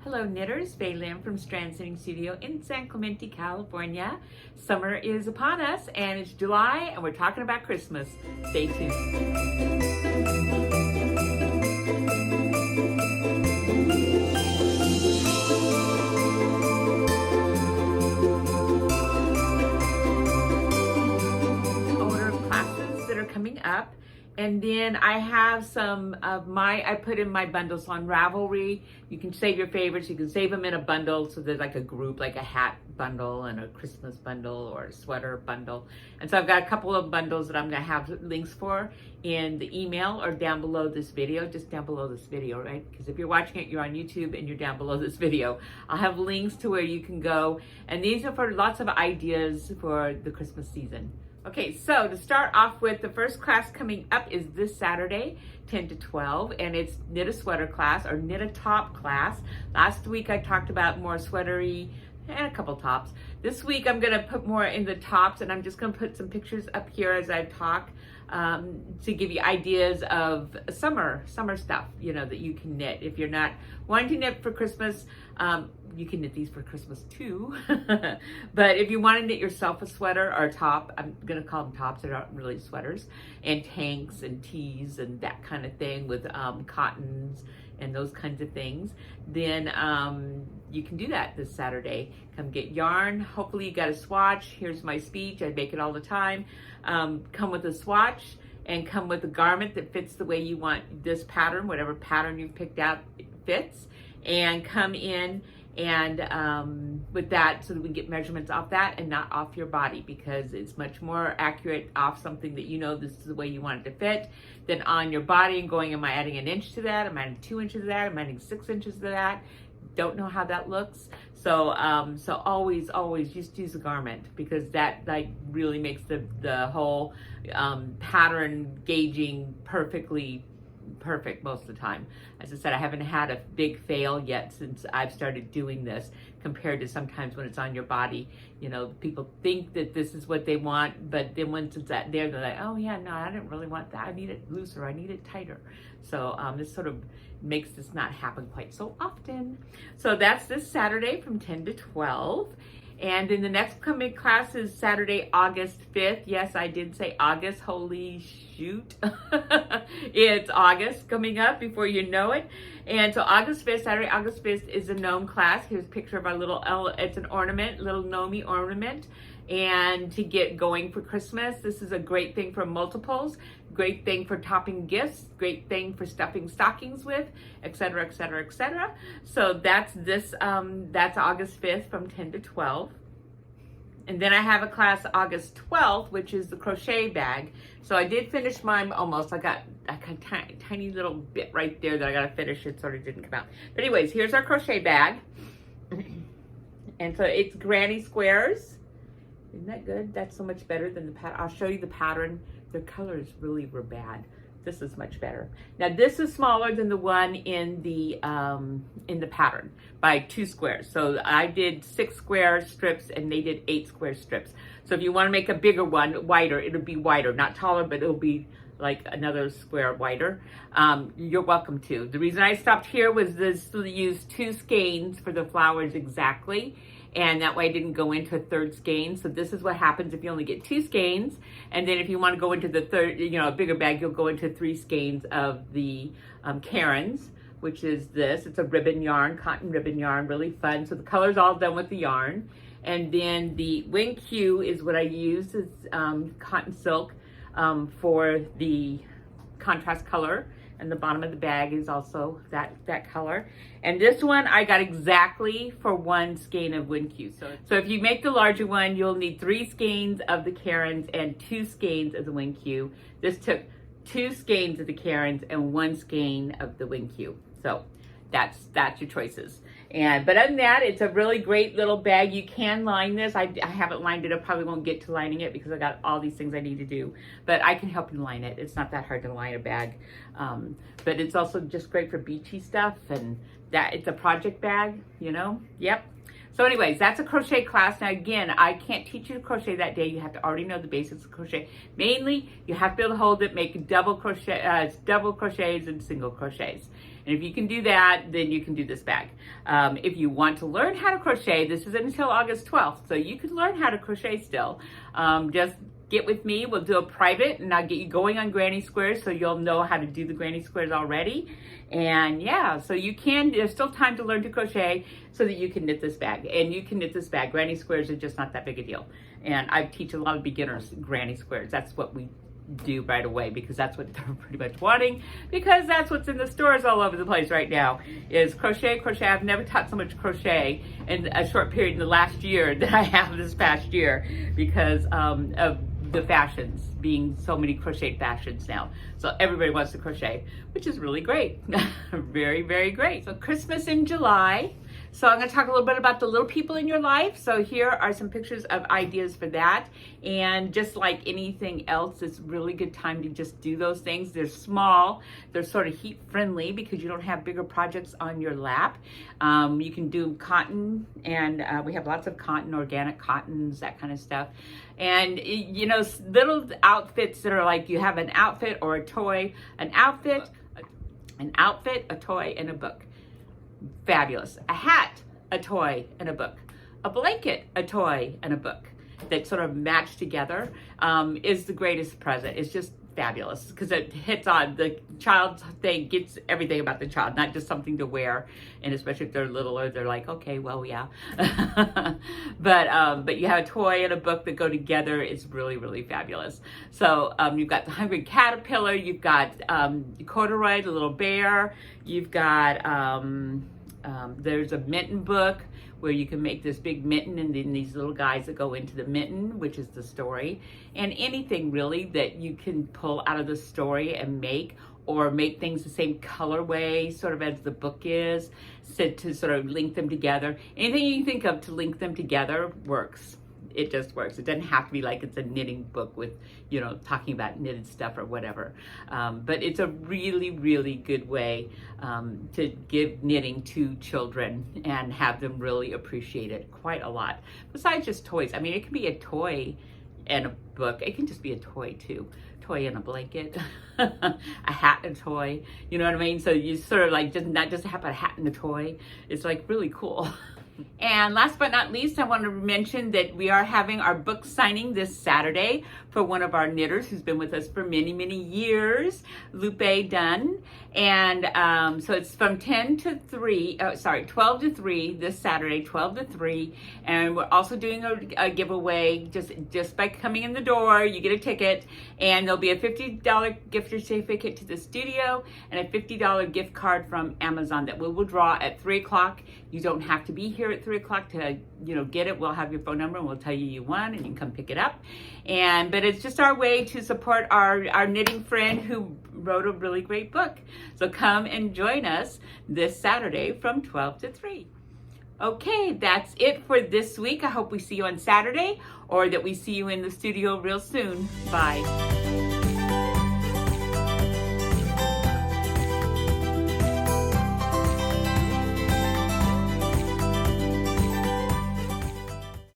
Hello knitters, Faye Lim from Strand Knitting Studio in San Clemente, California. Summer is upon us and it's July and we're talking about Christmas. Stay tuned. Order of classes that are coming up. And then I have some of I put in my bundles on Ravelry. You can save your favorites. You can save them in a bundle. So there's like a group, like a hat bundle and a Christmas bundle or a sweater bundle. And so I've got a couple of bundles that I'm going to have links for in the email or down below this video, just down below this video, right? Because if you're watching it, you're on YouTube and you're down below this video. I'll have links to where you can go. And these are for lots of ideas for the Christmas season. Okay, so to start off with, the first class coming up is this Saturday, 10 to 12, and it's knit a sweater class or knit a top class. Last week I talked about more sweatery and a couple tops. This week I'm going to put more in the tops, and I'm just going to put some pictures up here as I talk to give you ideas of summer stuff, you know, that you can knit. If you're not wanting to knit for Christmas, you can knit these for Christmas too. But if you want to knit yourself a sweater or a top, I'm going to call them tops, they're not really sweaters, and tanks and tees and that kind of thing with cottons and those kinds of things, then you can do that this Saturday. Come get yarn. Hopefully you got a swatch. Here's my speech. I make it all the time. Come with a swatch and come with a garment that fits the way you want this pattern, whatever pattern you've picked out fits, and come in and with that so that we can get measurements off that and not off your body, because it's much more accurate off something that you know this is the way you want it to fit than on your body and going, am I adding an inch to that? Am I adding 2 inches to that? Am I adding 6 inches to that? Don't know how that looks. So so always just use a garment, because that like really makes the whole pattern gauging perfect most of the time. As I said, I haven't had a big fail yet since I've started doing this, compared to sometimes when it's on your body. You know, people think that this is what they want, but then once it's there, they're like, oh yeah, no, I didn't really want that. I need it looser, I need it tighter. So this sort of makes this not happen quite so often. So that's this Saturday from 10 to 12. And then the next coming class is Saturday, August 5th. Yes, I did say August. Holy shoot. It's August coming up before you know it. And so August 5th, Saturday, August 5th is a gnome class. Here's a picture of our little, it's an ornament, little gnome ornament. And to get going for Christmas, this is a great thing for multiples, great thing for topping gifts, great thing for stuffing stockings with, etc., etc., etc. So that's this, that's August 5th from 10 to 12. And then I have a class August 12th, which is the crochet bag. So I did finish mine almost. I got a tiny little bit right there that I got to finish. It sort of didn't come out. But anyways, here's our crochet bag. And so it's granny squares. Isn't that good? That's so much better than the pattern. I'll show you the pattern. The colors really were bad. This is much better. Now this is smaller than the one in the pattern by 2 squares. So I did 6 square strips and they did 8 square strips. So if you want to make a bigger one, wider, it'll be wider, not taller, but it'll be like another square wider. You're welcome to. The reason I stopped here was this to use 2 skeins for the flowers exactly. And that way I didn't go into a 3rd skein. So this is what happens if you only get 2 skeins. And then if you want to go into the 3rd, you know, a bigger bag, you'll go into 3 skeins of the Karens, which is this. It's a ribbon yarn, cotton ribbon yarn, really fun. So the color's all done with the yarn. And then the wing Q is what I use, is cotton silk for the contrast color. And the bottom of the bag is also that color. And this one I got exactly for 1 skein of wing Q. So if you make the larger one, you'll need 3 skeins of the Karens and 2 skeins of the wing Q. This took 2 skeins of the Karens and 1 skein of the wing Q. So that's your choices. But other than that, it's a really great little bag. You can line this. I haven't lined it. I probably won't get to lining it because I got all these things I need to do. But I can help you line it. It's not that hard to line a bag. But it's also just great for beachy stuff. And that it's a project bag, you know? Yep. So anyways, that's a crochet class. Now again, I can't teach you to crochet that day. You have to already know the basics of crochet. Mainly, you have to be able to hold it, make double crochets and single crochets. And if you can do that, then you can do this bag. If you want to learn how to crochet, this is until August 12th, so you can learn how to crochet still. Just get with me. We'll do a private, and I'll get you going on granny squares so you'll know how to do the granny squares already. And yeah, so there's still time to learn to crochet so that you can knit this bag. And you can knit this bag. Granny squares are just not that big a deal. And I teach a lot of beginners granny squares. That's what we do right away, because that's what they're pretty much wanting, because that's what's in the stores all over the place right now is crochet. I've never taught so much crochet in a short period in the last year that I have this past year, because of the fashions being so many crochet fashions now. So everybody wants to crochet, which is really great. Very, very great. So Christmas in July. So I'm going to talk a little bit about the little people in your life. So here are some pictures of ideas for that. And just like anything else, it's a really good time to just do those things. They're small. They're sort of heat friendly because you don't have bigger projects on your lap. You can do cotton, and we have lots of cotton, organic cottons, that kind of stuff. And you know, little outfits that are like you have an outfit or a toy, an outfit, a toy, and a book. Fabulous. A hat, a toy, and a book. A blanket, a toy, and a book that sort of match together is the greatest present. It's just fabulous because it hits on the child's thing, gets everything about the child, not just something to wear. And especially if they're littler, they're like, okay, well, yeah. But you have a toy and a book that go together. It's really, really fabulous. So you've got the Hungry Caterpillar, you've got Corduroy, the little bear, you've got there's a mitten book where you can make this big mitten, and then these little guys that go into the mitten, which is the story. And anything really that you can pull out of the story and make, or make things the same colorway sort of as the book is, so to sort of link them together. Anything you think of to link them together works. It just works. It doesn't have to be like it's a knitting book with, you know, talking about knitted stuff or whatever. But it's a really, really good way to give knitting to children and have them really appreciate it quite a lot. Besides just toys. I mean, it can be a toy and a book. It can just be a toy too. Toy and a blanket, a hat and a toy. You know what I mean? So you sort of like not just have a hat and a toy. It's like really cool. And last but not least, I want to mention that we are having our book signing this Saturday for one of our knitters who's been with us for many, many years, Lupe Dunn. And so it's from 12 to 3 this Saturday, 12 to 3. And we're also doing a giveaway just by coming in the door. You get a ticket, and there'll be a $50 gift certificate to the studio and a $50 gift card from Amazon that we will draw at 3 o'clock. You don't have to be here at 3 o'clock to, you know, get it. We'll have your phone number and we'll tell you won, and you can come pick it up. But it's just our way to support our knitting friend who wrote a really great book. So come and join us this Saturday from 12 to 3. Okay, that's it for this week. I hope we see you on Saturday, or that we see you in the studio real soon. Bye.